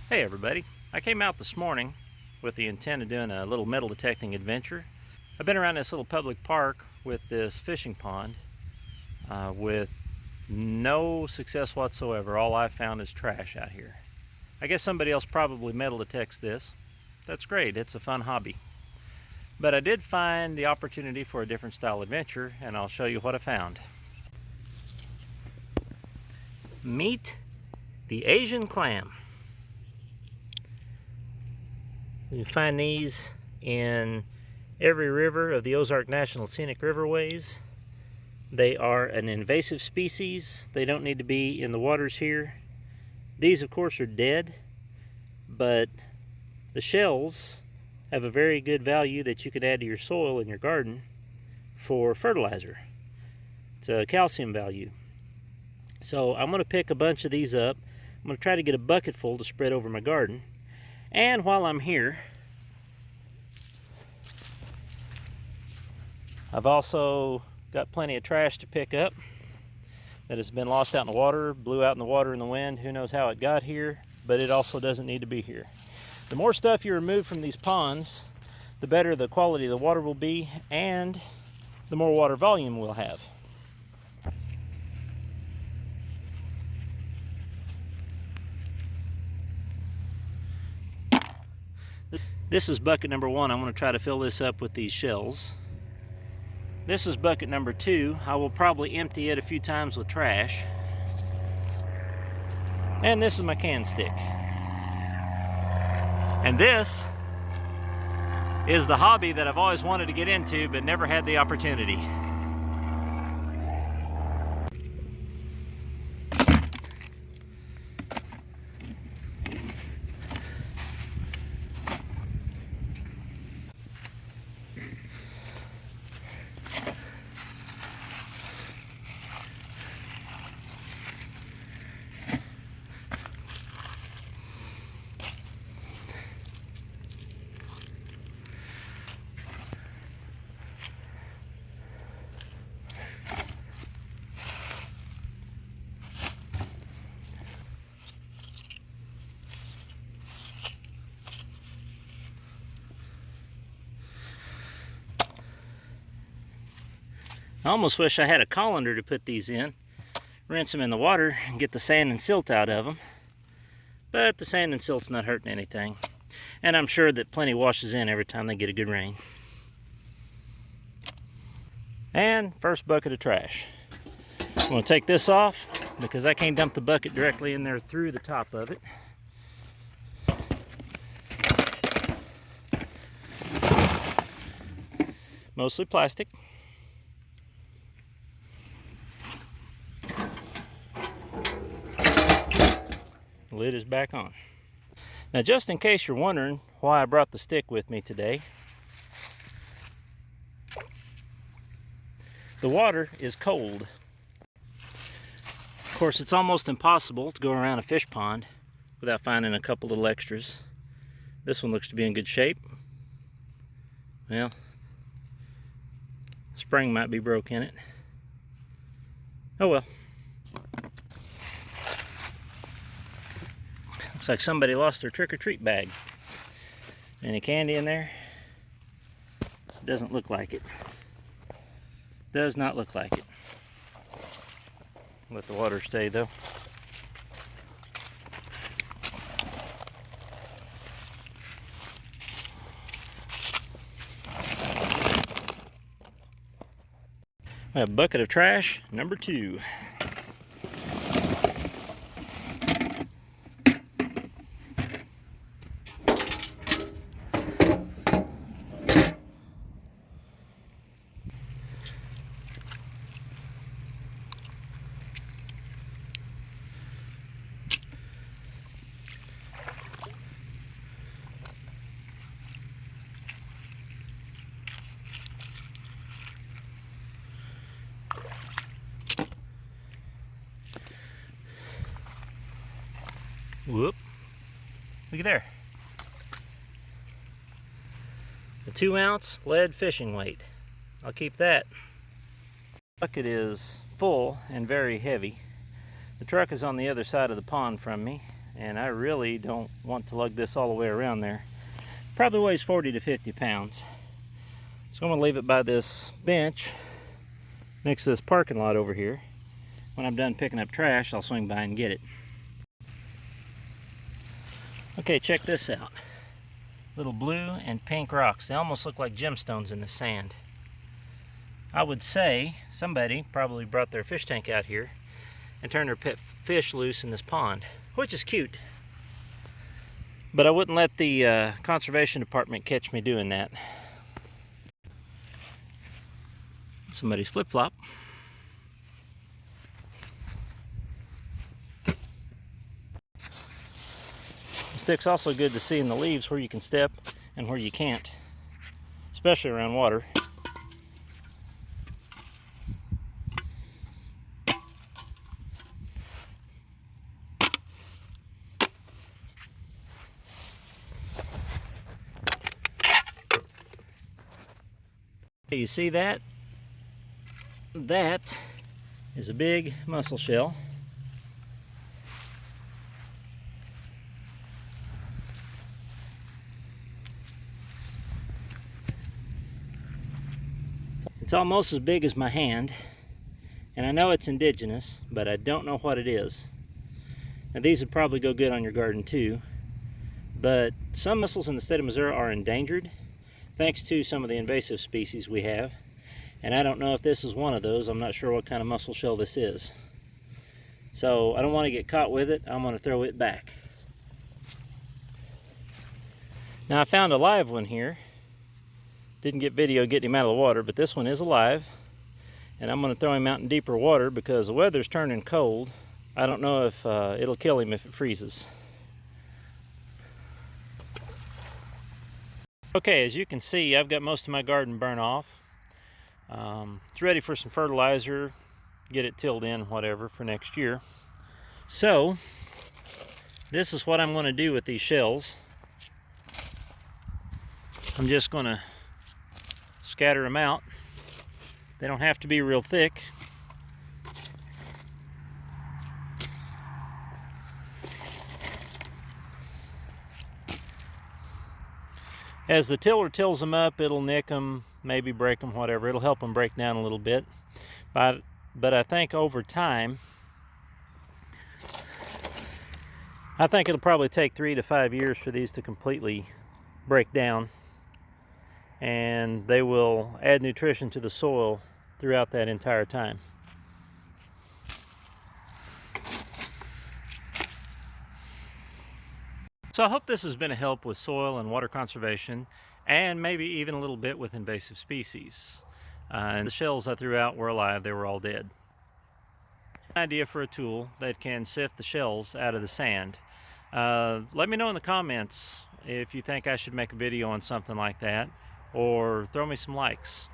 Hey everybody, I came out this morning with the intent of doing a little metal detecting adventure. I've been around this little public park with this fishing pond with no success whatsoever. All I've found is trash out here. I guess somebody else probably metal detects this. That's great, it's a fun hobby. But I did find the opportunity for a different style adventure, and I'll show you what I found. Meet the Asian clam. You find these in every river of the Ozark National Scenic Riverways. They are an invasive species. They don't need to be in the waters here. These, of course, are dead, but the shells have a very good value that you can add to your soil in your garden for fertilizer. It's a calcium value. So I'm going to pick a bunch of these up. I'm going to try to get a bucket full to spread over my garden. And while I'm here, I've also got plenty of trash to pick up that has been lost out in the water, blew out in the water in the wind. Who knows how it got here, but it also doesn't need to be here. The more stuff you remove from these ponds, the better the quality of the water will be, and the more water volume we'll have. This is bucket number 1. I'm going to try to fill this up with these shells. This is bucket number 2. I will probably empty it a few times with trash. And this is my Canstick. And this is the hobby that I've always wanted to get into but never had the opportunity. I almost wish I had a colander to put these in, rinse them in the water, and get the sand and silt out of them. But the sand and silt's not hurting anything. And I'm sure that plenty washes in every time they get a good rain. And first bucket of trash. I'm going to take this off because I can't dump the bucket directly in there through the top of it. Mostly plastic. Lid is back on. Now, just in case you're wondering why I brought the stick with me today, the water is cold. Of course, it's almost impossible to go around a fish pond without finding a couple little extras. This one looks to be in good shape. Well, spring might be broke in it. Oh well. Looks like somebody lost their trick-or-treat bag. Any candy in there? Doesn't look like it. Does not look like it. Let the water stay though. We have a bucket of trash, number 2. Whoop. Look at there. A 2-ounce lead fishing weight. I'll keep that. The bucket is full and very heavy. The truck is on the other side of the pond from me, and I really don't want to lug this all the way around there. Probably weighs 40 to 50 pounds. So I'm going to leave it by this bench next to this parking lot over here. When I'm done picking up trash, I'll swing by and get it. Okay, check this out. Little blue and pink rocks. They almost look like gemstones in the sand. I would say somebody probably brought their fish tank out here and turned their pet fish loose in this pond, which is cute. But I wouldn't let the conservation department catch me doing that. Somebody's flip-flop. The stick's also good to see in the leaves where you can step and where you can't, especially around water. You see that? That is a big mussel shell. It's almost as big as my hand, and I know it's indigenous, but I don't know what it is. Now these would probably go good on your garden too, but some mussels in the state of Missouri are endangered thanks to some of the invasive species we have, and I don't know if this is one of those. I'm not sure what kind of mussel shell this is. So I don't want to get caught with it. I'm going to throw it back. Now I found a live one here. Didn't get video getting him out of the water, but this one is alive. And I'm going to throw him out in deeper water because the weather's turning cold. I don't know if it'll kill him if it freezes. Okay, as you can see, I've got most of my garden burnt off. It's ready for some fertilizer, get it tilled in, whatever, for next year. So, this is what I'm going to do with these shells. I'm just going to scatter them out. They don't have to be real thick. As the tiller tills them up, it'll nick them, maybe break them, whatever. It'll help them break down a little bit. But I think over time, I think it'll probably take 3 to 5 years for these to completely break down. And they will add nutrition to the soil throughout that entire time. So I hope this has been a help with soil and water conservation, and maybe even a little bit with invasive species. And the shells I threw out were alive, they were all dead. An idea for a tool that can sift the shells out of the sand. Let me know in the comments if you think I should make a video on something like that, or throw me some likes.